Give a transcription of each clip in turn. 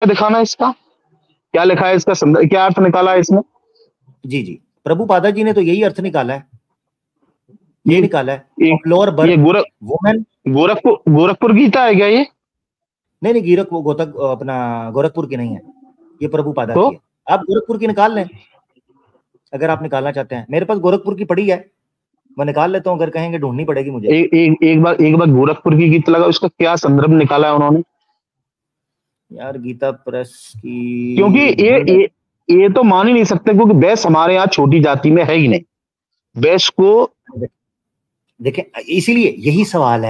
दिखाना है इसका, क्या लिखा है इसका संदर्भ, क्या अर्थ निकाला है इसमें? जी जी, प्रभुपादा जी ने तो यही अर्थ निकाला है, ये निकाला है। फ्लोर ये वुमेन, गोरखपुर गीता है क्या ये? नहीं नहीं, गोरखपुर की नहीं है, ये प्रभुपादा तो? की है। आप गोरखपुर की निकाल लें अगर आप निकालना चाहते हैं, मेरे पास गोरखपुर की पड़ी है, मैं निकाल लेता हूँ, अगर कहेंगे ढूंढनी पड़ेगी मुझे। एक बार गोरखपुर की गीत लगाओ, इसका क्या संदर्भ निकाला है उन्होंने यार? गीता प्रेस की, क्योंकि ये तो मान ही नहीं सकते, क्योंकि वैश्य हमारे यहाँ छोटी जाति में है ही नहीं। वैश्य को देखें, इसीलिए यही सवाल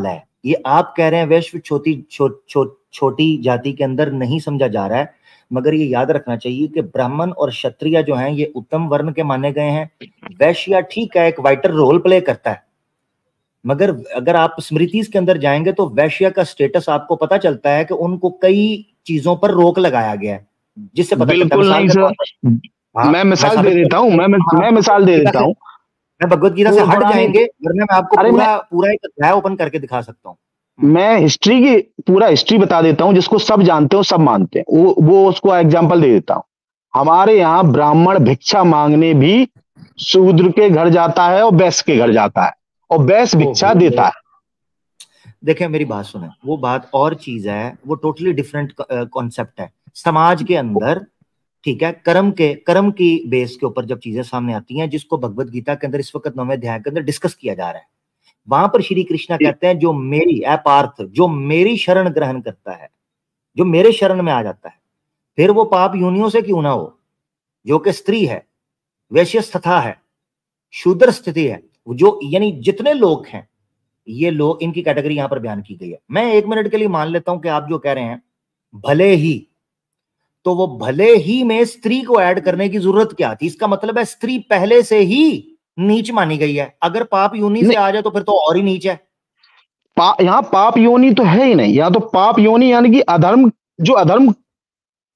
है, ये आप कह रहे हैं वैश्य छोटी जाति के अंदर नहीं समझा जा रहा है, मगर ये याद रखना चाहिए कि ब्राह्मण और क्षत्रिय जो हैं ये उत्तम वर्ण के माने गए हैं। वैश्य ठीक है, एक वाइटर रोल प्ले करता है, मगर अगर आप स्मृतिज के अंदर जाएंगे तो वैश्य का स्टेटस आपको पता चलता है कि उनको कई चीजों पर रोक लगाया गया है, जिससे पता चलता है। बिल्कुल नहीं सर, मैं मिसाल दे देता हूँ, मैं मिसाल दे देता हूँ। मैं भगवत गीता से हट जाएंगे, वरना मैं आपको पूरा एक अध्याय ओपन करके दिखा सकता हूँ। मैं हिस्ट्री की पूरा हिस्ट्री बता देता हूँ, जिसको सब जानते हो, सब मानते हैं, वो उसको एग्जांपल दे देता हूँ। हमारे यहाँ ब्राह्मण भिक्षा मांगने भी शूद्र के घर जाता है और वैश्य के घर जाता है, और वैश्य भिक्षा देता है। देखिए मेरी बात सुने, वो बात और चीज है, वो टोटली डिफरेंट कॉन्सेप्ट है समाज के अंदर, ठीक है। कर्म की बेस के ऊपर जब चीजें सामने आती हैं, जिसको भगवत गीता के अंदर इस वक्त 9वें अध्याय के अंदर डिस्कस किया जा रहा है, वहां पर श्री कृष्णा कहते हैं जो मेरी पार्थ, जो मेरी शरण ग्रहण करता है, जो मेरे शरण में आ जाता है, फिर वो पाप योनियों से क्यों ना हो, जो कि स्त्री है, वैश्य तथा है, शूद्र स्थिति है, जो यानी जितने लोग हैं ये लोग, इनकी कैटेगरी यहां पर बयान की गई है। मैं 1 मिनट के लिए मान लेता हूं कि आप जो कह रहे हैं भले ही, तो वो भले ही में स्त्री को ऐड करने की जरूरत क्या थी? इसका मतलब है स्त्री पहले से ही नीच मानी गई है, अगर पाप योनि से आ जाए तो फिर तो और ही नीच है। यहाँ पाप योनि तो है ही नहीं, यहाँ तो पाप योनि यानी कि अधर्म, जो अधर्म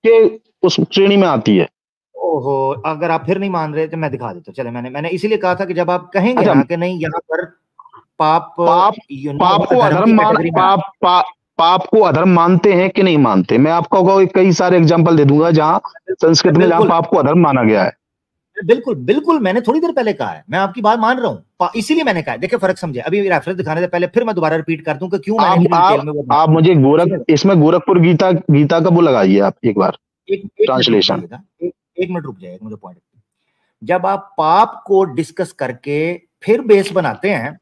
के उस श्रेणी में आती है। ओहो, अगर आप फिर नहीं मान रहे तो मैं दिखा देता हूं। चले, मैंने इसीलिए कहा था कि जब आप कहेंगे ना कि नहीं यहाँ पर पाप को अधर्म पाप को अधर्म मानते हैं कि नहीं मानते, मैं आपको कई सारे एग्जांपल दे दूंगा जहां संस्कृत में जहां पाप को अधर्म माना गया है। बिल्कुल बिल्कुल, मैंने थोड़ी देर पहले कहा है, मैं आपकी बात मान रहा हूं, इसीलिए मैंने कहा। देखिए फर्क समझे, अभी रेफरेंस दिखाने से पहले फिर मैं दोबारा रिपीट कर दूं कि क्यों मैंने डिटेल में वो आप मुझे इसमें गोरखपुर गीता का वो लगाइए आप एक बार ट्रांसलेशन। 1 मिनट रुक जाइए, मुझे पॉइंट। जब आप पाप को डिस्कस करके फिर बेस बनाते हैं,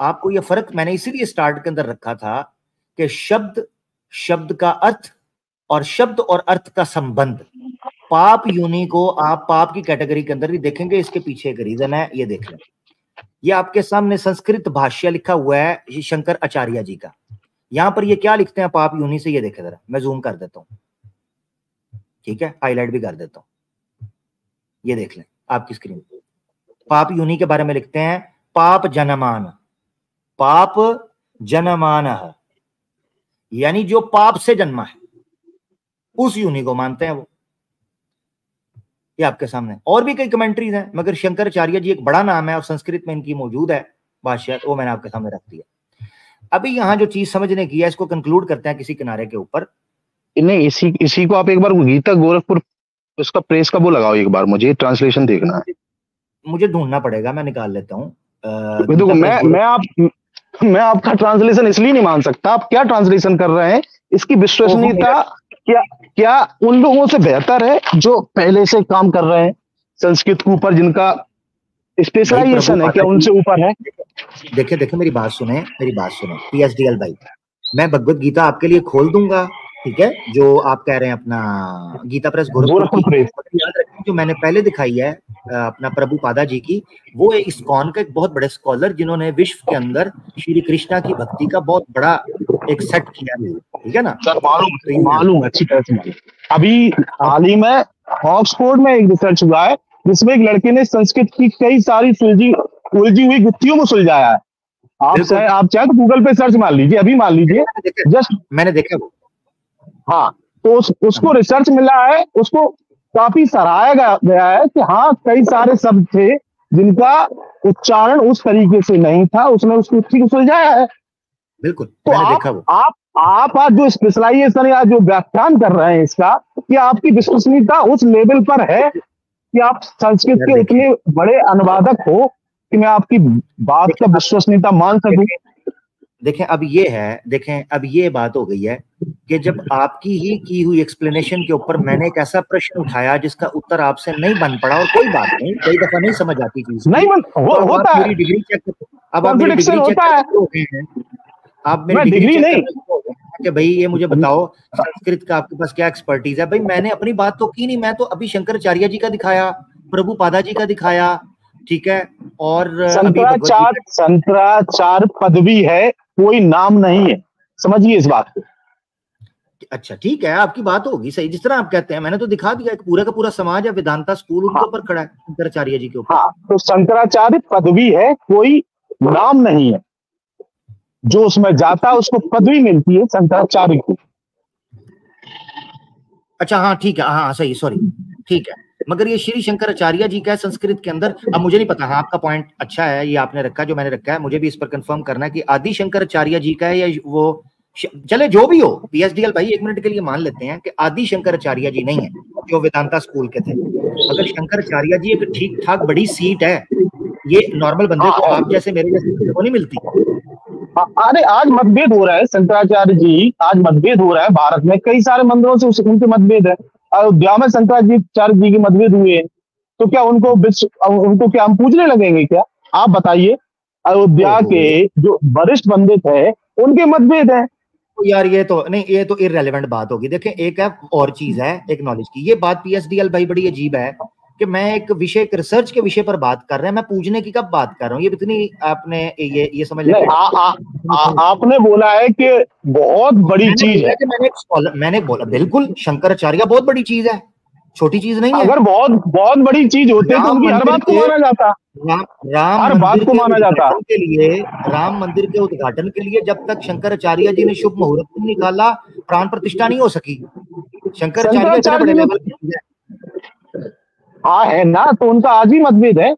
आपको ये फर्क मैंने इसीलिए स्टार्ट के अंदर रखा था कि शब्द का अर्थ और शब्द और अर्थ का संबंध, पाप योनि को आप पाप की कैटेगरी के अंदर ही देखेंगे। इसके पीछे एक रीजन है, ये देख लें। ये आपके सामने संस्कृत भाष्य लिखा हुआ है शंकर आचार्य जी का। यहां पर ये क्या लिखते हैं पाप योनि से, ये देखे जरा, मैं जूम कर देता हूं, ठीक है, हाईलाइट भी कर देता हूं, ये देख लें आपकी स्क्रीन पर। पाप योनि के बारे में लिखते हैं, पाप जनमान, यानी जो पाप से जन्मा है उस योनि को मानते हैं वो। ये आपके सामने और भी कई कमेंट्रीज हैं, मगर शंकराचार्य जी एक बड़ा नाम है और संस्कृत में इनकी मौजूद है भाष्य, वो मैंने आपके सामने रख दिया। अभी यहाँ जो चीज समझने की है, इसको कंक्लूड करते हैं किसी किनारे के ऊपर। नहीं, इसी को आप एक बार गीता गोरखपुर उसका प्रेस का वो लगाओ, एक बार मुझे ट्रांसलेशन देखना है, मुझे ढूंढना पड़ेगा, मैं निकाल लेता हूँ। देखो मैं आपका ट्रांसलेशन इसलिए नहीं मान सकता, आप क्या ट्रांसलेशन कर रहे हैं, इसकी विश्वसनीयता क्या उन लोगों से बेहतर है जो पहले से काम कर रहे हैं संस्कृत के ऊपर, जिनका स्पेशलाइजेशन है, क्या उनसे ऊपर है? देखिए मेरी बात सुने PSDL भाई, मैं भगवत गीता आपके लिए खोल दूंगा, ठीक है, जो आप कह रहे हैं अपना गीता प्रेस गोरखपुर। याद रखें जो मैंने पहले दिखाई है अपना प्रभुपादा जी की, वो इस्कॉन का एक बहुत बड़े स्कॉलर, जिन्होंने विश्व के अंदर श्री कृष्णा की भक्ति का बहुत बड़ा एक सेट किया है, ठीक है ना सर? मालूम अच्छी तरह से मालूम। अभी हाल ही में ऑक्सफोर्ड में एक रिसर्च हुआ है, जिसमें एक लड़के ने संस्कृत की कई सारी उलझी हुई गुत्थियों को सुलझाया है। आप चाहे तो गूगल पे सर्च मार लीजिए, अभी मार लीजिए, जस्ट मैंने देखा वो। हाँ, तो उसको रिसर्च मिला है, उसको काफी सराहाया गया है कि हाँ कई सारे शब्द थे जिनका उच्चारण उस तरीके से नहीं था, उसने उसको ठीक सुलझाया है। बिल्कुल, तो मैंने देखा वो। आप आज जो स्पेशलाइजेशन या जो व्याख्यान कर रहे हैं इसका, कि आपकी विश्वसनीयता उस लेवल पर है कि आप संस्कृत यार के देखिए, इतने बड़े अनुवादक हो कि मैं आपकी बात का देखिए विश्वसनीयता मान सकूं? देखें अब ये है, देखें अब ये बात हो गई है कि जब आपकी ही की हुई एक्सप्लेनेशन के ऊपर मैंने एक ऐसा प्रश्न उठाया जिसका उत्तर आपसे नहीं बन पड़ा, और कोई बात नहीं, कई दफा नहीं समझ आती चीज नहीं की, तो अब आप होता है, मेरी डिग्री चेक, अब आप मेरी कॉन्ट्रडिक्शन डिग्री चेक होता करने है। शुरू हो गए हैं, आप मेरी मैं डिग्री डिग्री चेक नहीं, करने शुरू हो गए हैं कि भाई ये मुझे बताओ संस्कृत का आपके पास क्या एक्सपर्टीज है। भाई मैंने अपनी बात तो की नहीं, मैं तो अभी शंकराचार्य जी का दिखाया, प्रभुपादा जी का दिखाया, ठीक है, और अभी भगवत गीता। शंकराचार्य पदवी है, कोई नाम नहीं है, समझिए इस बात को। अच्छा ठीक है, आपकी बात होगी सही, जिस तरह आप कहते हैं, मैंने तो दिखा दिया, एक पूरा का पूरा समाज है, वेदांता स्कूल उनके हाँ ऊपर खड़ा है, शंकराचार्य जी के ऊपर। हाँ, तो शंकराचार्य पदवी है, कोई नाम नहीं है। जो उसमें जाता है उसको पदवी मिलती है शंकराचार्य की। अच्छा हाँ ठीक है, हाँ सही, सॉरी, ठीक है, मगर ये श्री शंकराचार्य जी का है संस्कृत के अंदर। अब मुझे नहीं पता, हाँ आपका पॉइंट अच्छा है, ये आपने रखा जो मैंने रखा है, मुझे भी इस पर कंफर्म करना है कि आदि शंकराचार्य जी का है या वो चले जो भी हो, पीएचडीएल भाई एक मिनट के लिए मान लेते हैं कि आदि शंकराचार्य जी नहीं है जो वेदांता स्कूल के थे, मगर शंकराचार्य जी एक ठीक ठाक बड़ी सीट है, ये नॉर्मल बंदे को, हाँ आप जैसे मेरे जैसे बंदे को नहीं मिलती। अरे आज मतभेद हो रहा है शंकराचार्य जी, आज मतभेद हो रहा है भारत में, कई सारे मंदिरों से उनके मतभेद है। अयोध्या में शंकराचार्य जी के मतभेद हुए हैं, तो क्या उनको क्या हम पूजने लगेंगे क्या? आप बताइए। अयोध्या ओहो, के जो वरिष्ठ पंडित है उनके मतभेद है। तो यार ये तो नहीं, ये तो इररेलेवेंट बात होगी। देखें एक है और चीज है, एक नॉलेज की ये बात, पीएचडीएल भाई बड़ी अजीब है कि मैं एक विषय, एक रिसर्च के विषय पर बात कर रहे हैं, मैं पूछने की कब बात कर रहा हूँ, ये इतनी आपने ये समझ लें नहीं, आपने बोला है कि बहुत बड़ी मैंने चीज बोला है। कि मैंने बोला बिल्कुल शंकराचार्य बहुत बड़ी चीज है, छोटी चीज नहीं है। अगर बहुत बहुत बड़ी चीज होते तो राम उनकी हर मंदिर बात को के माना जाता, राम राम हर बात मंदिर को के माना जाता। उद्घाटन के लिए, राम मंदिर के उद्घाटन के लिए जब तक शंकराचार्य जी ने शुभ मुहूर्त नहीं निकाला, प्राण प्रतिष्ठा नहीं हो सकी। शंकराचार्य इतने शंकराचार्य बड़े जी ने, लेवल की चीज है। हाँ है ना, तो उनका आज भी मतभेद है,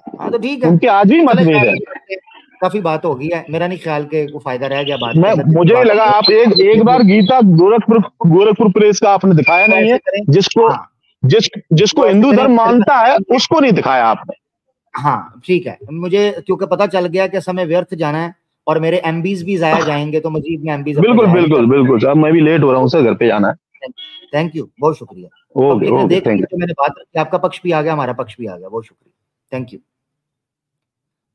हाँ तो ठीक है, उनके आज भी चले मतभेद है। खैर, काफी बात हो गई है, मेरा नहीं ख्याल के वो फायदा रह गया बात के मैं अंदर, जितनी मुझे बात लगा आप एक एक हो बार गीता गोरखपुर प्रेस का आपने दिखाया तो नहीं ऐसे है, करें, जिसको हाँ जिसको तो ऐसे हिंदू करें, धर्म फिर मानता है उसको नहीं दिखाया आपने। हाँ ठीक है, मुझे क्योंकि पता चल गया कि समय व्यर्थ जाना है और मेरे एमबीज भी जाया जाएंगे, तो मजीद मैं एमबीज अपने बिल्कुल जाया नहीं बिल्कुल करता। बिल्कुल सर, मैं भी लेट हो रहा हूँ सर, घर पे जाना है। थैंक यू, बहुत शुक्रिया। ओके पब्लिक ने ओके, देख थैंक लिया यू। जो मैंने बात रखी, आपका पक्ष भी आ गया, हमारा पक्ष भी आ गया, बहुत शुक्रिया, थैंक यू।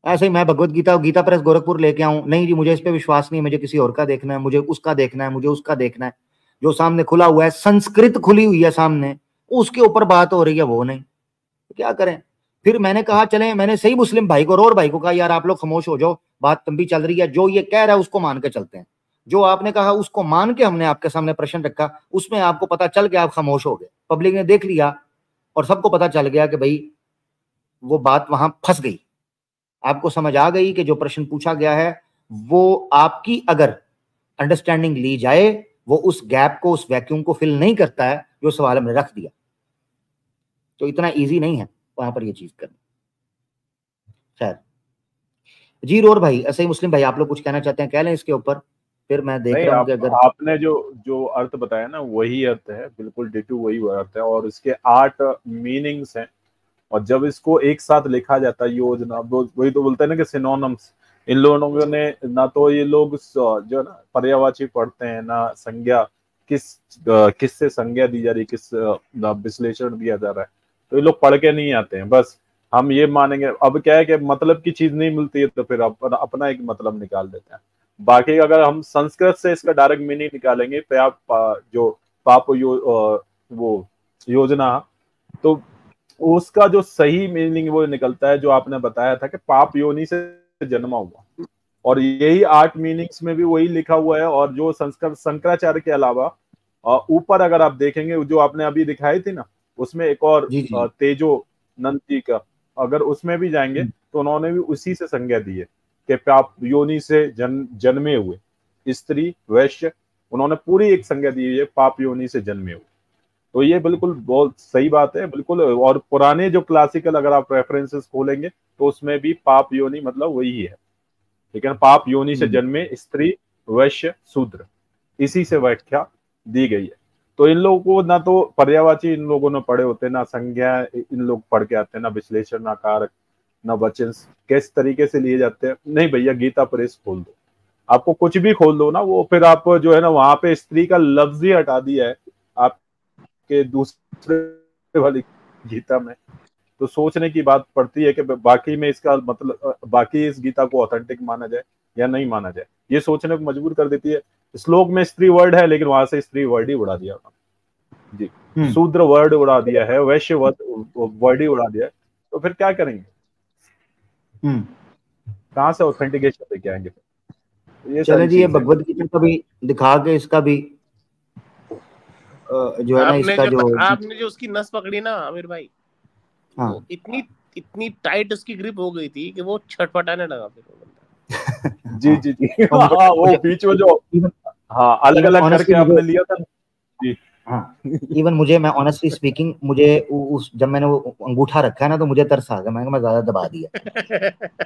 ऐसे ही मैं भगवत गीता, गीता प्रेस गोरखपुर लेके आऊं, नहीं जी मुझे इस पे विश्वास नहीं, मुझे किसी और का देखना है, मुझे उसका देखना है, मुझे उसका देखना है, जो सामने खुला हुआ है, संस्कृत खुली हुई है सामने, उसके ऊपर बात हो रही है, वो नहीं, तो क्या करें। फिर मैंने कहा चले, मैंने सही मुस्लिम भाई को, रोर भाई को कहा यार आप लोग खामोश हो जाओ, बात लंबी चल रही है, जो ये कह रहा है उसको मान के चलते हैं, जो आपने कहा उसको मान के हमने आपके सामने प्रश्न रखा, उसमें आपको पता चल गया, आप खामोश हो गए, पब्लिक ने देख लिया और सबको पता चल गया कि भाई वो बात वहां फंस गई, आपको समझ आ गई कि जो प्रश्न पूछा गया है वो आपकी अगर अंडरस्टैंडिंग ली जाए, वो उस गैप को, उस वैक्यूम को फिल नहीं करता है जो सवाल हमने रख दिया, तो इतना इजी नहीं है वहां पर ये चीज करना। खैर जी, रोर भाई, ऐसे ही मुस्लिम भाई, आप लोग कुछ कहना चाहते हैं कह लें इसके ऊपर, फिर मैं देख नहीं, रहा हूं कि अगर आपने जो जो अर्थ बताया ना वही अर्थ है, बिल्कुल डिटू वही अर्थ है, और इसके 8 मीनिंग्स हैं। और जब इसको एक साथ लिखा जाता है योजना, वही तो बोलते हैं ना कि सिनोनिम्स, इन लोगों ने ना, तो ये लोग जो ना पर्यायवाची पढ़ते हैं ना, संज्ञा किस से संज्ञा दी जा रही, किस विश्लेषण दिया जा रहा है, तो ये लोग पढ़ के नहीं आते हैं, बस हम ये मानेंगे। अब क्या है कि मतलब की चीज नहीं मिलती है तो फिर अपना एक मतलब निकाल देते हैं। बाकी अगर हम संस्कृत से इसका डायरेक्ट मीनिंग निकालेंगे, तो आप जो पाप वो योजना, तो उसका जो सही मीनिंग वो निकलता है जो आपने बताया था कि पाप योनि से जन्मा हुआ, और यही 8 मीनिंग्स में भी वही लिखा हुआ है। और जो संस्कृत शंकराचार्य के अलावा ऊपर अगर आप देखेंगे जो आपने अभी दिखाई थी ना, उसमें एक और जी जी तेजो नंद जी का, अगर उसमें भी जाएंगे तो उन्होंने भी उसी से संज्ञा दी है कि पाप योनि से जन्मे हुए स्त्री वैश्य, उन्होंने पूरी एक संज्ञा दी है पाप योनि से जन्मे हुए। तो ये बिल्कुल बहुत सही बात है, बिल्कुल। और पुराने जो क्लासिकल अगर आप रेफरेंसेस खोलेंगे तो उसमें भी पाप योनि मतलब वही है, लेकिन पाप योनि से जन्मे स्त्री वैश्य, शूद्र, इसी से व्याख्या दी गई है। तो इन लोगों को ना तो पर्यायवाची इन लोगों ने पढ़े होते, ना संज्ञा इन लोग पढ़ के आते हैं, ना विश्लेषण, ना कारक, ना वचन किस तरीके से लिए जाते हैं। नहीं भैया, गीता प्रेस खोल दो, आपको कुछ भी खोल दो ना, वो फिर आप जो है ना वहां पे स्त्री का लफ्ज ही हटा दिया है आपके दूसरे वाली गीता में। तो सोचने की बात पड़ती है कि बाकी में इसका मतलब, बाकी इस गीता को ऑथेंटिक माना जाए या नहीं माना जाए, ये सोचने को मजबूर कर देती है। श्लोक में स्त्री वर्ड है, लेकिन वहां से स्त्री वर्ड ही उड़ा दिया जी, शूद्र वर्ड उड़ा दिया है, वैश्य वर्ड ही उड़ा दिया है। तो फिर क्या करेंगे, कहां से ऑथेंटिकेशन लेके आएंगे? ये चले जी, ये भगवत गीता का भी दिखा के इसका भी जो है ना, इसका जो आपने जो उसकी नस पकड़ी ना आमिर भाई, हाँ, वो इतनी टाइट उसकी ग्रिप हो गई थी कि वो छटपटाने लगा फिर जी जी जी हाँ, वो बीच में जो हाँ अलग अलग करके आपने लिया था जी। हाँ, इवन मुझे, मैं ऑनेस्टली स्पीकिंग, मुझे उस जब मैंने वो अंगूठा रखा है ना, तो मुझे तरस आ गया। मैं ज्यादा दबा दिया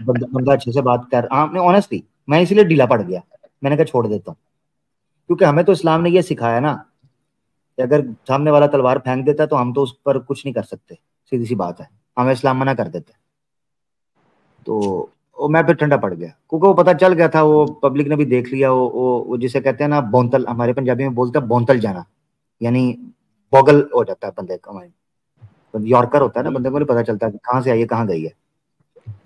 बंदा अच्छे से बात कर, हाँ आपने ऑनेस्टली, मैं इसलिए ढीला पड़ गया। मैंने कहा छोड़ देता हूँ, क्योंकि हमें तो इस्लाम ने ये सिखाया ना कि अगर सामने वाला तलवार फेंक देता है तो हम तो उस पर कुछ नहीं कर सकते, सीधी सी बात है, हमें इस्लाम मना कर देता है। तो मैं फिर ठंडा पड़ गया, क्योंकि वो पता चल गया था, वो पब्लिक ने भी देख लिया, वो जिसे कहते हैं ना बोंतल, हमारे पंजाबी में बोलते हैं बोंतल जाना, यानी बॉगल हो जाता है बंदे का माइंड। यॉर्कर होता है ना, बंदे को नहीं पता चलता कि कहाँ से आई है कहाँ गई है।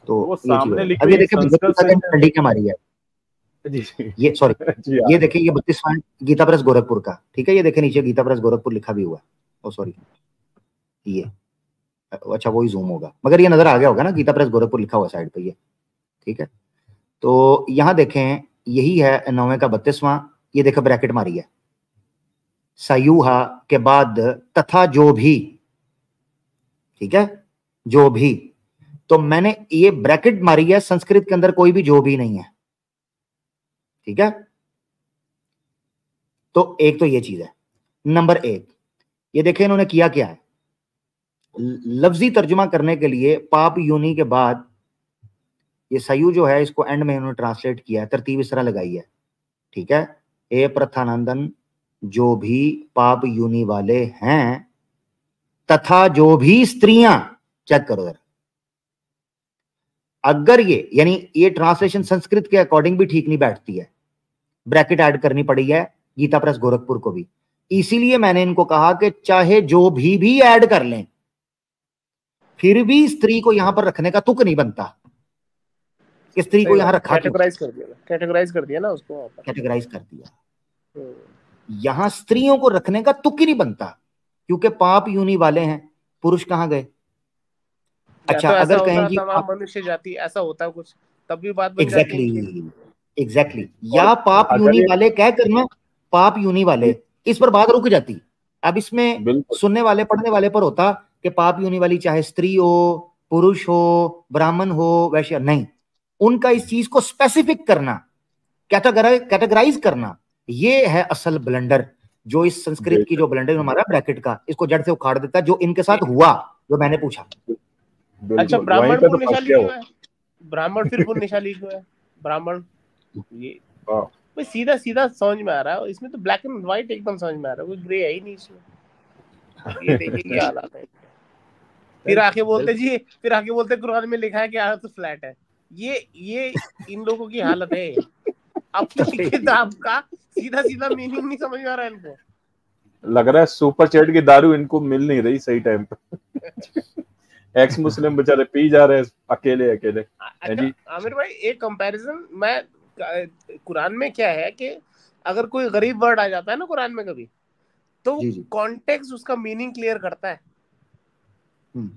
तो वो सामने लिखी, अब ये देखिए ठंडी क्या मारी है ये, सॉरी ये देखिए, ये 32वां गीता प्रेस गोरखपुर का, ठीक है, ये देखिए नीचे गीता प्रेस गोरखपुर लिखा भी हुआ है। ओ सॉरी, ये अच्छा वही जूम होगा, मगर ये नजर आ गया होगा ना, गीता प्रेस गोरखपुर लिखा हुआ साइड पे ये, ठीक है। तो यहाँ देखें, यही है 9वें का 32वां, ये देखो ब्रैकेट मारी है, सयूहा के बाद तथा जो भी, ठीक है, जो भी। तो मैंने ये ब्रैकेट मारी है, संस्कृत के अंदर कोई भी जो भी नहीं है, ठीक है। तो एक तो ये चीज है। नंबर 1, ये देखें इन्होंने किया क्या है, लफ्जी तर्जुमा करने के लिए पाप यूनि के बाद ये सयू जो है, इसको एंड में इन्होंने ट्रांसलेट किया है, तरतीब इस तरह लगाई है, ठीक है। ए प्रथानंदन, जो भी पाप यूनि वाले हैं, तथा जो भी स्त्रियां, चेक करो जरा, अगर ये, यानी ये ट्रांसलेशन संस्कृत के अकॉर्डिंग भी ठीक नहीं बैठती है, ब्रैकेट ऐड करनी पड़ी है गीता प्रेस गोरखपुर को भी। इसीलिए मैंने इनको कहा कि चाहे जो भी ऐड कर लें, फिर भी स्त्री को यहां पर रखने का तुक नहीं बनता कि स्त्री को यहां रखा, कैटेगराइज कर दिया ना उसको, कैटेगराइज कर दिया। यहां स्त्रियों को रखने का तुक ही नहीं बनता, क्योंकि पाप यूनि वाले हैं, पुरुष कहां गए। अच्छा, तो अगर कहें जी मनुष्य जाति ऐसा होता है कुछ, तब भी बात बन एग्जैक्टली या पाप यूनि वाले कह करना, पाप यूनि वाले, इस पर बात रुक जाती। अब इसमें सुनने वाले पढ़ने वाले पर होता कि पाप यूनि वाली चाहे स्त्री हो, पुरुष हो, ब्राह्मण हो, वैश्य नहीं, उनका इस चीज को स्पेसिफिक करना, कैटेगराइज करना, ये है असल ब्लंडर, जो इस संस्कृत की जो ब्लंडर हमारा ब्रैकेट का, इसको जड़ से उखाड़ देता, जो इनके साथ हुआ, जो मैंने पूछा। अच्छा, ब्राह्मण पुण्यशाली क्यों है? ब्राह्मण फिर पुण्यशाली क्यों है? ब्राह्मण ये भाई सीधा सीधा समझ में आ रहा है, इसमें तो ब्लैक एंड व्हाइट एकदम समझ में आ रहा है, कोई ग्रे है ही नहीं इसमें। ये देखिए क्या हालत है। फिर आके बोलते कुरान में लिखा है कि अर्थ फ्लैट है। ये इन लोगों की हालत है। अपनी किताब का सीधा सीधा मीनिंग नहीं समझ में आ रहा है इनको। लग रहा है सुपर चैट की दारू इनको मिल नहीं रही सही टाइम पे। एक्स मुस्लिम बेचारे पी जा रहे हैं अकेले। अच्छा आमिर भाई, एक कंपैरिजन, मैं कुरान में क्या है कि अगर कोई गरीब वर्ड आ जाता है ना कुरान में कभी, तो कॉन्टेक्स्ट उसका मीनिंग क्लियर करता है।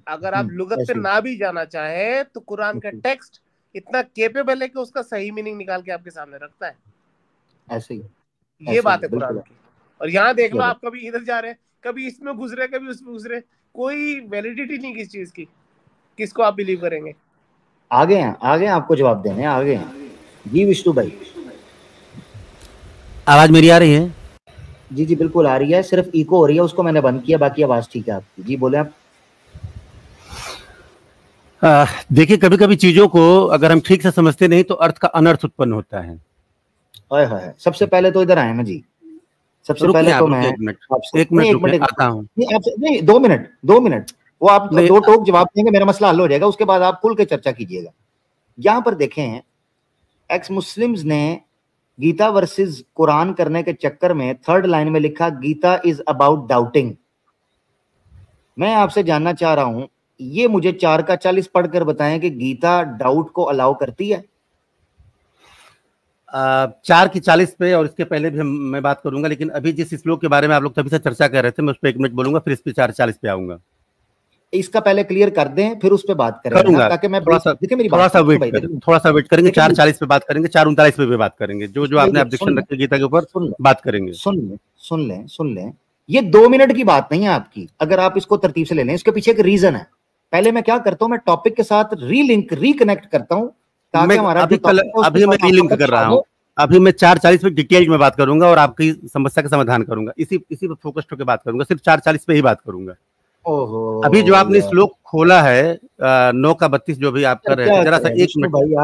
अगर आप लुगत पे ना भी जाना चाहे तो कुरान का टेक्स्ट इतना केपेबल है कि उसका सही मीनिंग निकाल के आपके सामने रखता है। ऐसे ही ये बात है कुरान की। और यहाँ देख लो, आप कभी इधर जा रहे हैं, कभी इसमें घुस रहे, कभी उसमें घुस रहे, कोई वैलिडिटी नहीं किस चीज की। किसको आप बिलीव करेंगे? आगे हैं आपको जवाब देने, आगे हैं जी। विष्णु भाई, आवाज मेरी आ रही है? जी बिल्कुल आ रही है, सिर्फ इको हो रही है, उसको मैंने बंद किया, बाकी आवाज ठीक है आपकी। जी बोले आप। देखिए, कभी कभी चीजों को अगर हम ठीक से समझते नहीं तो अर्थ का अनर्थ उत्पन्न होता है। सबसे पहले तो इधर आए ना जी, सबसे पहले तो मैं एक मिनट आता हूं। नहीं 2 मिनट वो आप 2 टोक जवाब देंगे, मेरा मसला हल हो जाएगा, उसके बाद आप खुल के चर्चा कीजिएगा। यहाँ पर देखें, एक्स मुस्लिम्स ने गीता वर्सेस कुरान करने के चक्कर में 3rd लाइन में लिखा गीता इज अबाउट डाउटिंग। मैं आपसे जानना चाह रहा हूं, ये मुझे 4 का 40 पढ़कर बताएं कि गीता डाउट को अलाउ करती है? 4 की 40 पे और इसके पहले भी मैं बात करूंगा, लेकिन अभी जिस श्लोक के बारे में आप लोग तभी से चर्चा कर रहे थे, मैं उस पर 1 मिनट बोलूंगा, फिर इस पे 4:40 पे आऊंगा। इसका पहले क्लियर कर दें, फिर उस पे बात करेंगे, ताकि मैं थोड़ा सा वेट करेंगे। 4:40 पे बात करेंगे, 4:39 पे भी बात करेंगे, जो आपने ऑब्जेक्शन रखे गीता के ऊपर बात करेंगे। सुन लें, ये 2 मिनट की बात नहीं है आपकी, अगर आप इसको तरतीब से ले लें, इसके पीछे एक रीजन है। पहले मैं क्या करता हूं, मैं टॉपिक के साथ रिकनेक्ट करता हूं, ताकि हमारा अभी मैं रीलिंक कर रहा हूं। अभी मैं 4:40 पे डिटेल में बात करूंगा और आपकी समस्या का समाधान करूंगा, इसी पे फोकस्ड होकर बात करूंगा, सिर्फ 4:40 पे ही बात करूंगा। अभी जो आपने श्लोक खोला है 9 का 32 जो भी आप कर रहे हैं, जरा सा 1 मिनट भाई,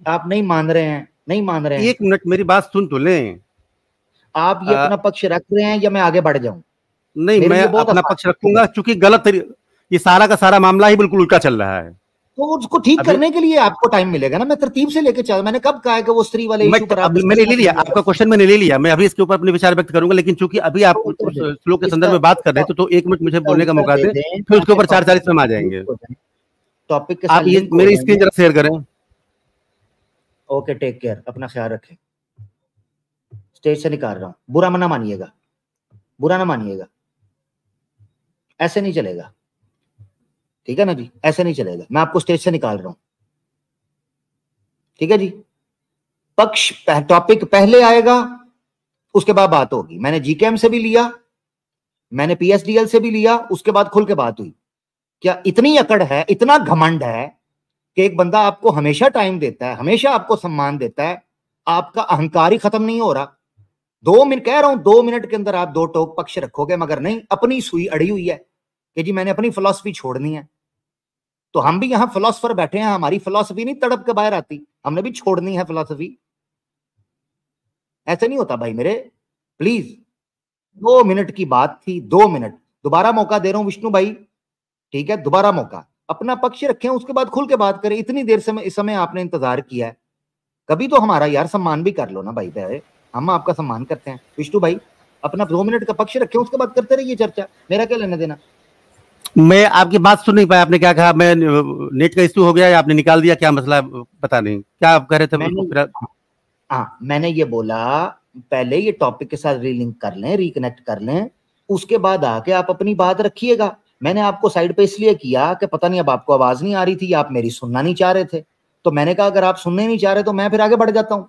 आप नहीं मान रहे हैं, 1 मिनट मेरी बात सुन तो लें। आप ये अपना पक्ष रख रहे हैं या मैं आगे बढ़ जाऊं? नहीं, मैं अपना पक्ष रखूंगा, क्योंकि गलत ये सारा का सारा मामला ही बिल्कुल उल्टा चल रहा है, तो उसको ठीक करने के लिए आपको टाइम मिलेगा ना। मैं तरतीब से लेके चल, मैंने कब कहा है कि वो स्त्री वाले इशू पर मैंने ले लिया आपका क्वेश्चन, मैंने ले लिया, मैं अभी इसके ऊपर अपने विचार व्यक्त करूंगा, लेकिन चूंकि अभी आप श्लोक के संदर्भ में बात कर रहे थे, तो 1 मिनट मुझे बोलने का मौका दें, फिर उसके ऊपर 4:40 में आ जाएंगे। टॉपिक आप ये मेरी स्क्रीन जरा शेयर करें। ओके, टेक केयर, अपना ख्याल रखें। स्टेज से निकाल रहा हूं, बुरा ना मानिएगा, ऐसे नहीं चलेगा, ठीक है ना जी, ऐसे नहीं चलेगा, मैं आपको स्टेज से निकाल रहा हूं, ठीक है जी। पक्ष टॉपिक पहले आएगा, उसके बाद बात होगी। मैंने जीकेएम से भी लिया, मैंने पीएसडीएल से भी लिया, उसके बाद खुल के बात हुई। क्या इतनी अकड़ है, इतना घमंड है कि एक बंदा आपको हमेशा टाइम देता है, हमेशा आपको सम्मान देता है, आपका अहंकार ही खत्म नहीं हो रहा? 2 मिनट कह रहा हूं, 2 मिनट के अंदर आप 2 टोक पक्ष रखोगे, मगर नहीं, अपनी सुई अड़ी हुई है कि जी मैंने अपनी फिलॉसफी छोड़नी है। तो हम भी यहां फिलोसफर बैठे हैं, हमारी फिलॉसफी नहीं तड़प के बाहर आती, हमने भी छोड़नी है फिलॉसफी। ऐसे नहीं होता भाई मेरे, प्लीज। 2 मिनट की बात थी, 2 मिनट, दोबारा मौका दे रहा हूं विष्णु भाई, ठीक है, दोबारा मौका, अपना पक्ष रखें, उसके बाद खुल के बात करें। इतनी देर से इस समय आपने इंतजार किया है, कभी तो हमारा यार सम्मान भी कर लो ना भाई, पहले हम आपका सम्मान करते हैं। विष्णु भाई अपना 2 मिनट का पक्ष रखें, उसके बाद करते रहिए चर्चा, मेरा क्या लेना देना। मैं आपकी बात सुन नहीं पाया, आपने क्या कहा? मैं नेट का इश्यू हो गया या आपने निकाल दिया, क्या मसला पता नहीं, क्या आप कह रहे थे? मैंने ये बोला पहले ये टॉपिक के साथ रीलिंक कर लें, रिकनेक्ट कर लें, उसके बाद आके आप अपनी बात रखिएगा। मैंने आपको साइड पे इसलिए किया कि पता नहीं अब आपको आवाज नहीं आ रही थी या आप मेरी सुनना नहीं चाह रहे थे, तो मैंने कहा अगर आप सुनने नहीं चाह रहे तो मैं फिर आगे बढ़ जाता हूं।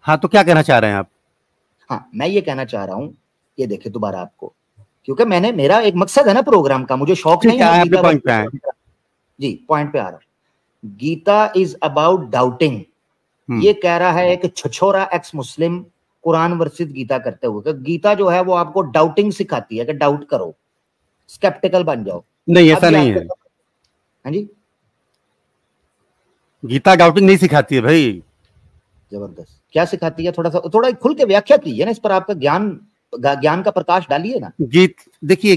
हाँ, तो क्या कहना चाह रहे हैं आप? हाँ, मैं ये कहना चाह रहा हूं, ये देखिए दोबारा आपको, क्योंकि मेरा एक मकसद है ना प्रोग्राम का, मुझे शौक नहीं है। जी, पॉइंट पे आ रहा हूं। गीता इज अबाउट डाउटिंग, ये कह रहा है एक छछोरा ex Muslim Quran versus Gita करते हुए, गीता जो है वो आपको डाउटिंग सिखाती है कि डाउट करो, स्केप्टिकल बन जाओ। नहीं, ऐसा नहीं है। हाँ जी, गीता डाउटिंग नहीं सिखाती है भाई। जबरदस्त, क्या सिखाती है? थोड़ा खुल के व्याख्या कीजिए ना इस पर, आपका ज्ञान का प्रकाश डालिए ना। देखिए,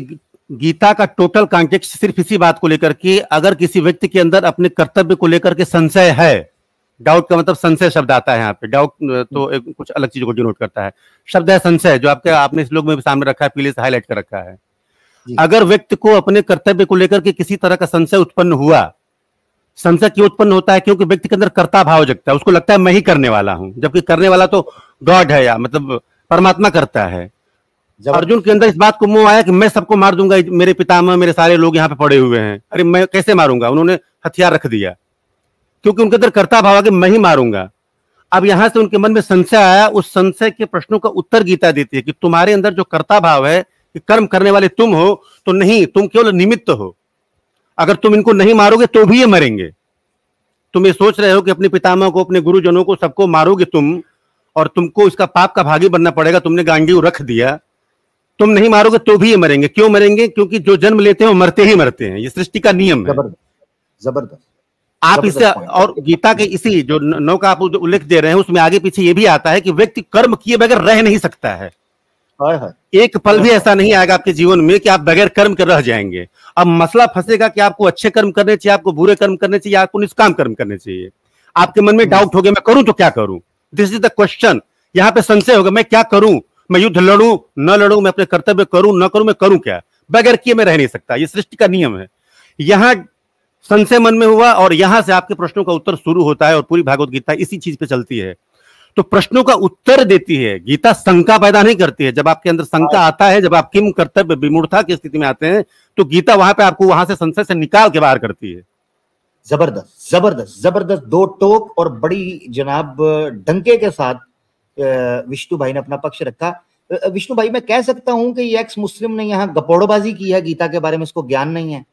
गीता का टोटल कॉन्टेक्स्ट सिर्फ इसी बात को लेकर के, अगर किसी व्यक्ति के अंदर अपने कर्तव्य को लेकर के संशय है, डाउट का मतलब संशय शब्द आता है यहाँ पे, डाउट तो कुछ अलग चीजों को डिनोट करता है, शब्द है संशय, जो आपने इस लोग में भी सामने रखा है, पीले से हाईलाइट कर रखा है। अगर व्यक्ति को अपने कर्तव्य को लेकर के किसी तरह का संशय उत्पन्न हुआ, संशय क्यों उत्पन्न होता है? क्योंकि व्यक्ति के अंदर कर्ता भाव जगता है, उसको लगता है मैं ही करने वाला हूं, जबकि करने वाला तो गॉड है, या मतलब परमात्मा करता है। अर्जुन के अंदर इस बात को मोह आया कि मैं सबको मार दूंगा, मेरे पितामह मेरे सारे लोग यहाँ पे पड़े हुए हैं, अरे मैं कैसे मारूंगा? उन्होंने हथियार रख दिया, क्योंकि उनके अंदर कर्ता भाव आ कि मैं ही मारूंगा। अब यहां से उनके मन में संशय आया, उस संशय के प्रश्नों का उत्तर गीता देती है कि तुम्हारे अंदर जो कर्ता भाव है कि कर्म करने वाले तुम हो, तो नहीं, तुम केवल निमित्त हो। अगर तुम इनको नहीं मारोगे तो भी ये मरेंगे। तुम ये सोच रहे हो कि अपने पितामह को, अपने गुरुजनों को, सबको मारोगे तुम, और तुमको इसका पाप का भागी बनना पड़ेगा, तुमने गांडीव रख दिया, तुम नहीं मारोगे तो भी ये मरेंगे। क्यों मरेंगे? क्योंकि जो जन्म लेते हैं वो मरते ही मरते हैं, ये सृष्टि का नियम है। जबरदस्त। आप इसे और गीता के इसी जो 9 का आप उल्लेख दे रहे हैं उसमें आगे पीछे ये भी आता है कि व्यक्ति कर्म किए बगैर रह नहीं सकता है। एक पल भी ऐसा नहीं आएगा आपके जीवन में कि आप बगैर कर्म के रह जाएंगे। अब मसला फंसेगा कि आपको अच्छे कर्म करने चाहिए, आपको बुरे कर्म करने चाहिए, आपको निष्काम कर्म करने चाहिए। आपके मन में डाउट हो गया मैं करूं तो क्या करूं, दिस इज द क्वेश्चन। यहाँ पे संशय होगा मैं क्या करूं, मैं युद्ध लड़ूं न लड़ूं, मैं अपने कर्तव्य करूं न करूं, मैं करूं क्या, बगैर किए मैं रह नहीं सकता। ये सृष्टि का नियम है। यहाँ संशय मन में हुआ और यहां से आपके प्रश्नों का उत्तर शुरू होता है और पूरी भागवत गीता इसी चीज पे चलती है। तो प्रश्नों का उत्तर देती है गीता, शंका पैदा नहीं करती है। जब आपके अंदर शंका आता है, जब आप किम कर्तव्य विमूढ़ता की स्थिति में आते हैं, तो गीता वहां पे आपको वहां से संशय से निकाल के बाहर करती है। जबरदस्त जबरदस्त जबरदस्त, दो टोक और बड़ी जनाब डंके के साथ विष्णु भाई ने अपना पक्ष रखा। विष्णु भाई, मैं कह सकता हूं कि ये एक्स मुस्लिम ने यहाँ गपोड़बाजी की है गीता के बारे में, इसको ज्ञान नहीं है।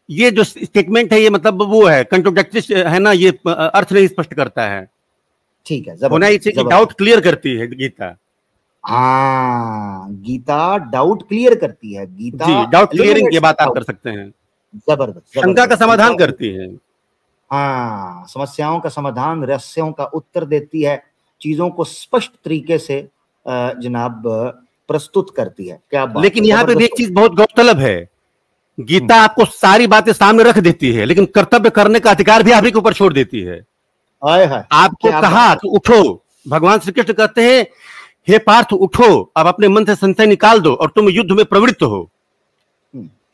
ये जो स्टेटमेंट है ये मतलब वो है कंट्रोडक्टिव है ना, ये अर्थ नहीं स्पष्ट करता है। ठीक है, होना चाहिए, डाउट क्लियर करती है गीता। हाँ, गीता डाउट क्लियर करती है। गीता जी, डाउट क्लियरिंग की बात आप कर सकते हैं। जबरदस्त, शंका का समाधान करती है। हाँ, समस्याओं का समाधान, रहस्यों का उत्तर देती है, चीजों को स्पष्ट तरीके से जनाब प्रस्तुत करती है। क्या बात। लेकिन यहाँ पे भी एक चीज बहुत गौरतलब है, गीता आपको सारी बातें सामने रख देती है, लेकिन कर्तव्य करने का अधिकार भी आप ही के ऊपर छोड़ देती है। आपको कहा कि उठो, भगवान श्री कृष्ण कहते हैं हे पार्थ उठो, अब अपने मन से संशय निकाल दो और तुम युद्ध में प्रवृत्त हो,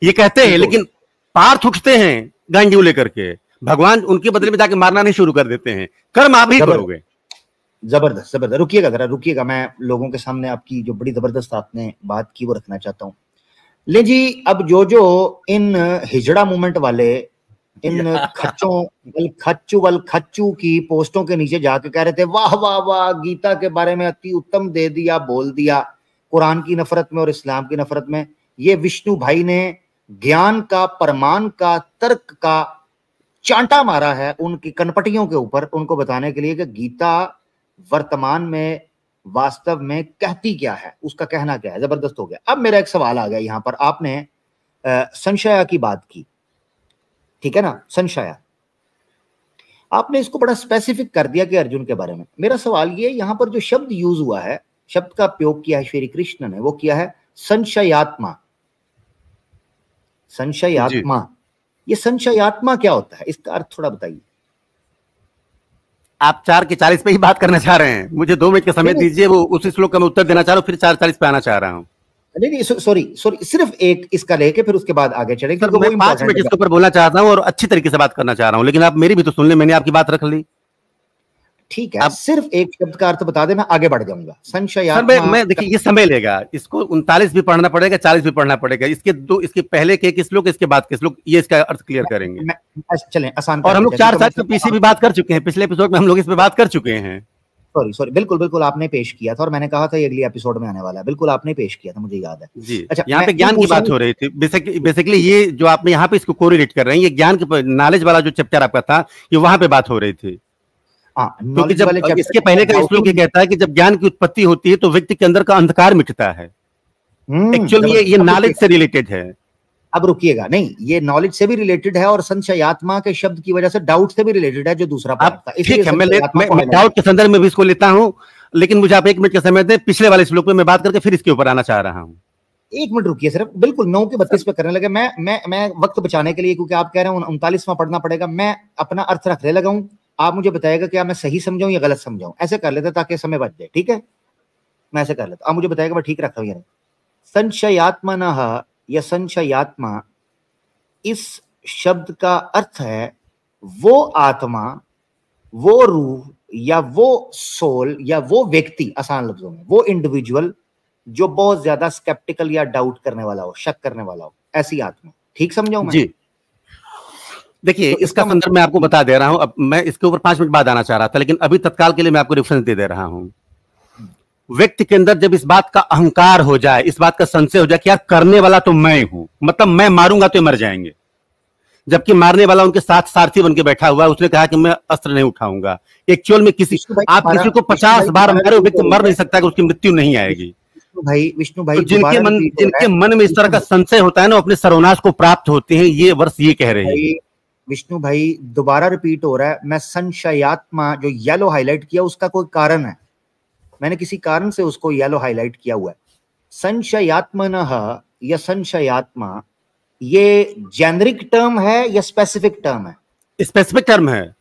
ये कहते हैं। लेकिन पार्थ उठते हैं गांडीव लेकर के, भगवान उनके बदले में जाके मारना नहीं शुरू कर देते हैं। कर्म आप ही करोगे। जबरदस्त जबरदस्त, रुकिएगा जरा, रुकिएगा। मैं लोगों के सामने आपकी जो बड़ी जबरदस्त आपने बात की वो रखना चाहता हूँ। ले जी, अब जो इन हिजड़ा मूवमेंट वाले इन खच्चू की पोस्टों के नीचे जाके कह रहे थे वाह वाह वाह, गीता के बारे में अति उत्तम दे दिया, बोल दिया, कुरान की नफरत में और इस्लाम की नफरत में। ये विष्णु भाई ने ज्ञान का, प्रमाण का, तर्क का चांटा मारा है उनकी कनपटियों के ऊपर, उनको बताने के लिए कि गीता वर्तमान में वास्तव में कहती क्या है, उसका कहना क्या है। जबरदस्त हो गया। अब मेरा एक सवाल आ गया यहाँ पर, आपने संशया की बात की, ठीक है ना, संशया, आपने इसको बड़ा स्पेसिफिक कर दिया कि अर्जुन के बारे में। मेरा सवाल ये, यहाँ पर जो शब्द यूज हुआ है, शब्द का प्रयोग किया है श्री कृष्ण ने, वो किया है संशयात्मा। संशयात्मा, ये संशयात्मा क्या होता है, इसका अर्थ थोड़ा बताइए। आप 4 के 40 पे ही बात करना चाह रहे हैं, मुझे 2 मिनट का समय दीजिए, वो उसी श्लोक का मैं उत्तर देना चाह रहा हूँ, फिर 4:40 पे आना चाह रहा हूँ। नहीं, सॉरी, सिर्फ एक इसका लेके फिर उसके बाद आगे चलेंगे। मैं 5 मिनट इसके ऊपर बोलना चाहता हूँ और अच्छी तरीके से बात करना चाह रहा हूँ, लेकिन आप मेरी भी तो सुन ले, मैंने आपकी बात रख ली। ठीक है, सिर्फ एक शब्द का अर्थ बता दे, मैं आगे बढ़ जाऊंगा। संशय, मैं देखिए ये समय लेगा, इसको 39 भी पढ़ना पड़ेगा, 40 भी पढ़ना पड़ेगा। इसके पहले के किस लोग, इसके बाद किस लोग, ये इसका अर्थ क्लियर करेंगे। चलें, आसान। और हम लोग 4 साल पीछे भी बात कर चुके हैं, पिछले एपिसोड में हम लोग इस पे बात कर चुके हैं। सॉरी, बिल्कुल आपने पेश किया था और मैंने कहा था ये अगली एपिसोड में आने वाला है। बिल्कुल आपने पेश किया था, मुझे याद है जी। अच्छा, यहाँ पे ज्ञान की बात हो रही थी। बेसिकली ये जो आपने यहाँ पे इसको कोरिलेट कर रहे हैं, ये ज्ञान के नॉलेज वाला जो चैप्टर आपका था, ये वहां पे बात हो रही थी। क्योंकि जब इसके पहले का श्लोक ये कहता है कि जब ज्ञान की उत्पत्ति होती है तो व्यक्ति के अंदर का अंधकार मिटता है। एक्चुअली ये नॉलेज से रिलेटेड है। अब रुकिएगा, नहीं, ये नॉलेज से भी रिलेटेड है और संशयात्मा के शब्द की वजह से डाउट से भी रिलेटेड है, जो दूसरा पार्ट था। ठीक है, मैं डाउट के संदर्भ में भी इसको लेता हूं, लेकिन मुझे आप 1 मिनट का समय दें, पिछले वाले श्लोक पे मैं बात करके फिर इसके ऊपर आना चाह रहा हूं। 1 मिनट रुकिए सिर्फ, बिल्कुल 9 के 32 पे करने लगे। मैं वक्त बचाने के लिए, क्योंकि आप कह रहे हैं 39वां पढ़ना पड़ेगा, मैं अपना अर्थ रखने लगा हूं। आप मुझे बताइएगा क्या मैं सही समझाऊं या गलत समझाऊं। ऐसे कर लेते ताकि समय बच जाए, ठीक है, मैं ऐसे कर लेता। आप मुझे बताइएगा मैं ठीक रख रहा हूं या नहीं। संशयात्मनः या संशयात्मा, इस शब्द का अर्थ है वो आत्मा, वो रूह या वो सोल या वो व्यक्ति, आसान लफ्जों में वो इंडिविजुअल जो बहुत ज्यादा स्केप्टिकल या डाउट करने वाला हो, शक करने वाला हो, ऐसी आत्मा। ठीक समझाऊं मैं? जी, देखिए तो इसका संदर्भ मैं आपको बता दे रहा हूं। अब मैं इसके ऊपर 5 मिनट बाद आना चाह रहा था, लेकिन अभी तत्काल के लिए मैं आपको रेफरेंस दे रहा हूं। व्यक्ति के अंदर जब इस बात का अहंकार हो जाए, इस बात का संशय हो जाए कि यार करने वाला तो मैं हूं, मतलब मैं मारूंगा तो मर जाएंगे, जबकि मारने वाला उनके साथ सारथी बन के बैठा हुआ है, उसने कहा कि मैं अस्त्र नहीं उठाऊंगा। एक्चुअल में आप किसी को 50 बार मारे, व्यक्ति मर नहीं सकता कि उसकी मृत्यु नहीं आएगी। विष्णु भाई, जिनके मन में इस तरह का संशय होता है ना, अपने सर्वनाश को प्राप्त होते हैं। ये वर्ष ये कह रहे हैं। विष्णु भाई दोबारा रिपीट हो रहा है, मैं संशयात्मा जो येलो हाईलाइट किया उसका कोई कारण है, मैंने किसी कारण से उसको येलो हाईलाइट किया हुआ है। संशयात्मनः या संशयात्मा ये जेनरिक टर्म है या स्पेसिफिक टर्म है? स्पेसिफिक टर्म है।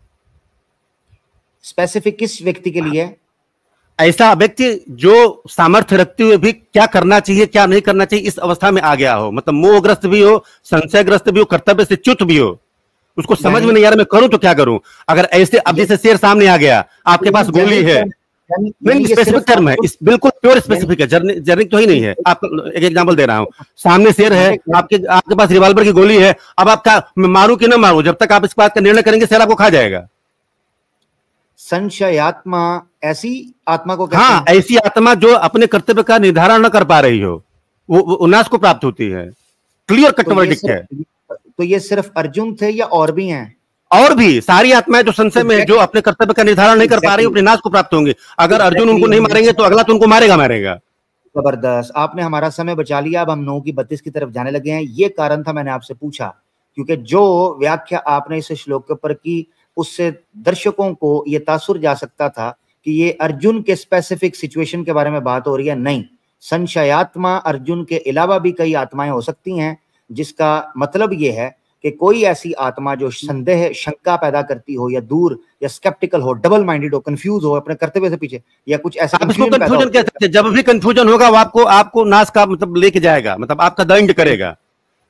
स्पेसिफिक किस व्यक्ति के लिए? ऐसा व्यक्ति जो सामर्थ्य रखते हुए भी क्या करना चाहिए क्या नहीं करना चाहिए इस अवस्था में आ गया हो, मतलब मोहग्रस्त भी हो, संशयग्रस्त भी हो, कर्तव्य से च्युत भी हो, उसको समझ में नहीं आ रहा मैं करूं तो क्या करूं। अगर ऐसे अब जैसे शेर सामने आ गया, आपके पास गोली है, नहीं स्पेसिफिक टर्म है, बिल्कुल प्योर स्पेसिफिक है, जेनरिक तो ही नहीं है। आपको एक एग्जांपल दे रहा हूं, सामने शेर है, आपके पास रिवॉल्वर की गोली है, अब आपका मारू कि ना मारू, जब तक आप इस बात का निर्णय करेंगे शेर आपको खा जाएगा। संशयात्मा ऐसी आत्मा को कहते हाँ, ऐसी आत्मा जो अपने कर्तव्य का निर्धारण न कर पा रही हो, वो उन्नास को प्राप्त होती है। क्लियर कट वर्डिक्ट है। तो ये सिर्फ अर्जुन थे या और भी हैं? और भी सारी आत्माएं जो संशय में जो अपने कर्तव्य का निर्धारण नहीं कर पा रही अपने नाश को प्राप्त होंगे। अगर अर्जुन उनको नहीं मारेंगे तो अगला तो उनको मारेगा। जबरदस्त, आपने हमारा समय बचा लिया। अब हम 9:32 की तरफ जाने लगे हैं। ये कारण था मैंने आपसे पूछा, क्योंकि जो व्याख्या आपने इस श्लोक के ऊपर की उससे दर्शकों को ये तासुर जा सकता था कि ये अर्जुन के स्पेसिफिक सिचुएशन के बारे में बात हो रही है। नहीं, संशयात्मा अर्जुन के अलावा भी कई आत्माएं हो सकती हैं, जिसका मतलब ये है कि कोई ऐसी आत्मा जो संदेह शंका पैदा करती हो या दूर या स्केप्टिकल हो, डबल माइंडेड हो, कंफ्यूज हो अपने कर्तव्य से पीछे या कुछ ऐसा कंफ्यूजन कह सकते हैं। जब भी कंफ्यूजन होगा वो आपको नाश का मतलब लेके जाएगा, मतलब आपका दंड करेगा।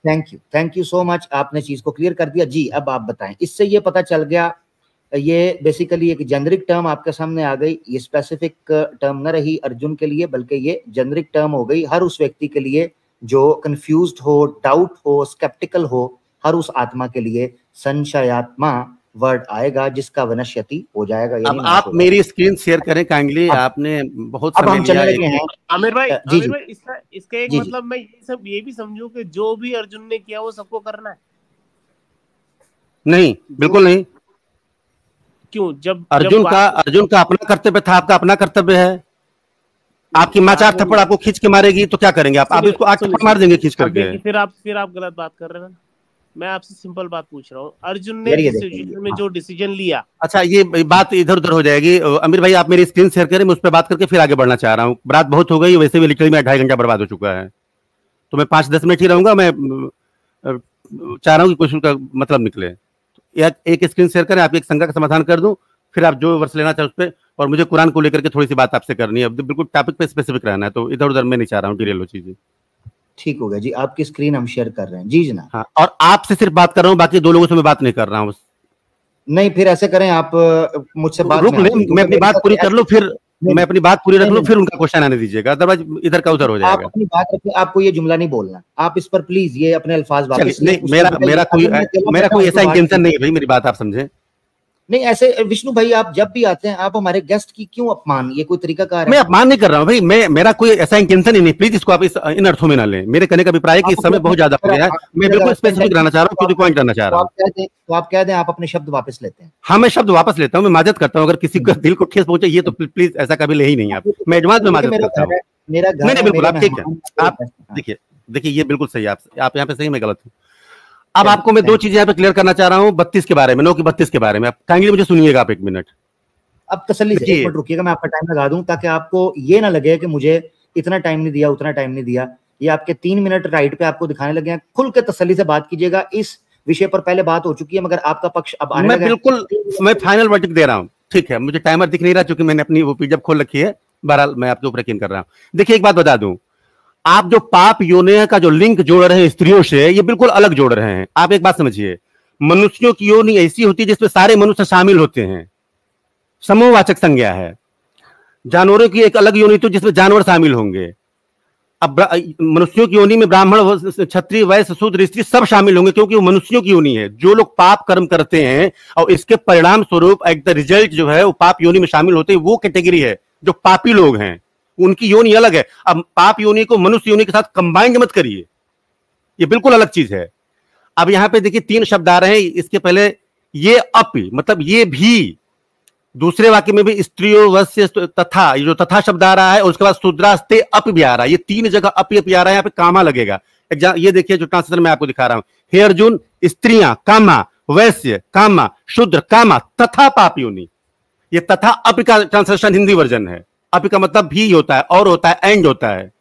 थैंक यू सो मच, आपने चीज को क्लियर कर दिया जी। अब आप बताएं, इससे ये पता चल गया, ये बेसिकली एक जेनरिक टर्म आपके सामने आ गई। ये स्पेसिफिक टर्म न रही अर्जुन के लिए, बल्कि ये जेनरिक टर्म हो गई हर उस व्यक्ति के लिए जो कंफ्यूज्ड हो, डाउट हो, स्केप्टिकल हो। हर उस आत्मा के लिए संशयात्मा वर्ड आएगा जिसका विनश्यति हो जाएगा। अब आप मेरी स्क्रीन शेयर करें काइंडली। आपने बहुत समय लिया है। आमिर भाई इसका एक मतलब मैं ये भी समझूं कि जो भी अर्जुन ने किया वो सबको करना है? नहीं, बिल्कुल नहीं। क्यों? जब अर्जुन का अपना कर्तव्य था, आपका अपना कर्तव्य है। आपकी माँ 4 थप्पड़ आपको खींच के मारेगी तो क्या करेंगे आप इसको 8 थप्पड़ मार देंगे खींच करके। फिर आप गलत बात कर रहे हैं। मैं आपसे सिंपल बात पूछ रहा हूँ, अर्जुन ने सिचुएशन में जो डिसीजन लिया। अच्छा, ये बात इधर उधर हो जाएगी। अमीर भाई आप मेरी स्क्रीन शेयर करें, मैं उस पर बात करके फिर आगे बढ़ना चाह रहा हूँ। रात बहुत हो गई, वैसे भी लिटरली में 2.5 घंटा बर्बाद हो चुका है, तो मैं 5-10 मिनट ही रहूंगा। मैं चाह रहा हूँ कि कुछ उनका मतलब निकले। एक स्क्रीन शेयर करें, आप एक शंका का समाधान कर दूं, फिर आप जो वर्ष लेना चाहे उस पर। और मुझे कुरान को लेकर के थोड़ी सी बात आपसे करनी है, बिल्कुल टॉपिक पे स्पेसिफिक रहना है, तो इधर उधर मैं नहीं चाह रहा हूँ डिटेल चीजें। ठीक हो गया जी, आपकी स्क्रीन हम शेयर कर रहे हैं जी जना। हाँ, और आपसे सिर्फ बात कर रहा हूँ, बाकी 2 लोगों से मैं बात नहीं कर रहा हूँ। नहीं, फिर ऐसे करें, आप मुझसे बात रुक ले, मैं अपनी बात पूरी कर लूँ, फिर मैं अपनी बात पूरी रख लूँ, फिर उनका क्वेश्चन आने दीजिएगा, अदरवाइज इधर का उधर हो जाएगा। आप अपनी बात रखिए, आपको ये जुमला नहीं बोलना, आप इस पर प्लीज ये अपने अल्फाज वापस। नहीं, मेरा कोई ऐसा इंटेंशन नहीं है भाई, मेरी बात आप समझे। नहीं, ऐसे विष्णु भाई आप जब भी आते हैं आप हमारे गेस्ट की क्यों अपमान, ये कोई तरीका कार है? मैं अपमान नहीं कर रहा हूँ भाई, मेरा कोई ऐसा इंटेंशन ही नहीं। प्लीज इसको आप इन अर्थों में ना लें। मेरे कहने का अभिप्राय है कि इस समय बहुत ज्यादा हो गया है, मैं बिल्कुल स्पेसिफिक रहना चाह रहा हूँ, टू द पॉइंट रहना चाह रहा हूँ। तो आप कह दें, आप अपने शब्द वापस लेते हैं। हाँ, मैं शब्द वापस लेता हूँ, मैं माजत करता हूँ। अगर किसी का दिल को ठेस पहुंचे ये तो प्लीज ऐसा कभी ले ही नहीं आप। मैं एडवांस में माजत करता हूँ। नहीं, बिल्कुल आप ठीक है। आप देखिए ये बिल्कुल सही है, आप यहाँ पे सही, मैं गलत हूँ। अब आपको मैं 2 चीजें यहाँ पे क्लियर करना चाह रहा हूँ 32 के बारे में, 9 की 32 के बारे में। आप काइंडली मुझे सुनिएगा आप 1 मिनट। अब तसल्ली से 1 मिनट रुकिएगा, मैं आपका टाइम लगा दूं ताकि आपको ये ना लगे कि मुझे इतना टाइम नहीं दिया, उतना टाइम नहीं दिया। ये आपके 3 मिनट राइट पे आपको दिखाने लगे हैं। खुल के तसल्ली से बात कीजिएगा। इस विषय पर पहले बात हो चुकी है, मगर आपका पक्ष अब आने लगा है। बिल्कुल मैं फाइनल वर्डिक्ट दे रहा हूँ, ठीक है। मुझे टाइमर दिख नहीं रहा क्योंकि मैंने अपनी वो पीडीएफ खोल रखी है। बहरहाल मैं आपके ऊपर यकीन कर रहा हूँ। देखिए, एक बात बता दूं, आप जो पाप योनि का जो लिंक जोड़ रहे हैं स्त्रियों से, ये बिल्कुल अलग जोड़ रहे हैं। आप एक बात समझिए, मनुष्यों की योनि ऐसी होती है जिसमें सारे मनुष्य शामिल होते हैं, समूहवाचक संज्ञा है। जानवरों की एक अलग योनि तो जिसमें जानवर शामिल होंगे। अब मनुष्यों की योनि में ब्राह्मण, क्षत्रिय, वैश्य, शूद्र, स्त्री सब शामिल होंगे, क्योंकि वो मनुष्यों की योनि है। जो लोग पाप कर्म करते हैं और इसके परिणाम स्वरूप एट द रिजल्ट जो है वो पाप योनि में शामिल होते हैं, वो कैटेगरी है जो पापी लोग हैं। उनकी योनि अलग है। अब पाप योनि को मनुष्य योनि के साथ कंबाइंड मत करिए, ये बिल्कुल अलग चीज है। अब यहां पे देखिए 3 शब्द आ रहे हैं। इसके पहले ये अपि, मतलब ये भी, दूसरे वाक्य में भी स्त्रियों वश्य तथा, ये जो तथा शब्द आ रहा है, और उसके बाद शूद्रास्ते अप भी आ रहा है। ये 3 जगह अपि आ रहा है, यहाँ पे कामा लगेगा। ये देखिए जो ट्रांसलेशन मैं आपको दिखा रहा हूं, हे अर्जुन, स्त्रियां कामा, वैश्य कामा शूद्र कामा तथा पाप योनि। ये तथा अपि का ट्रांसलेशन हिंदी वर्जन है। अपि का मतलब भी होता है, और होता है, एंड होता है।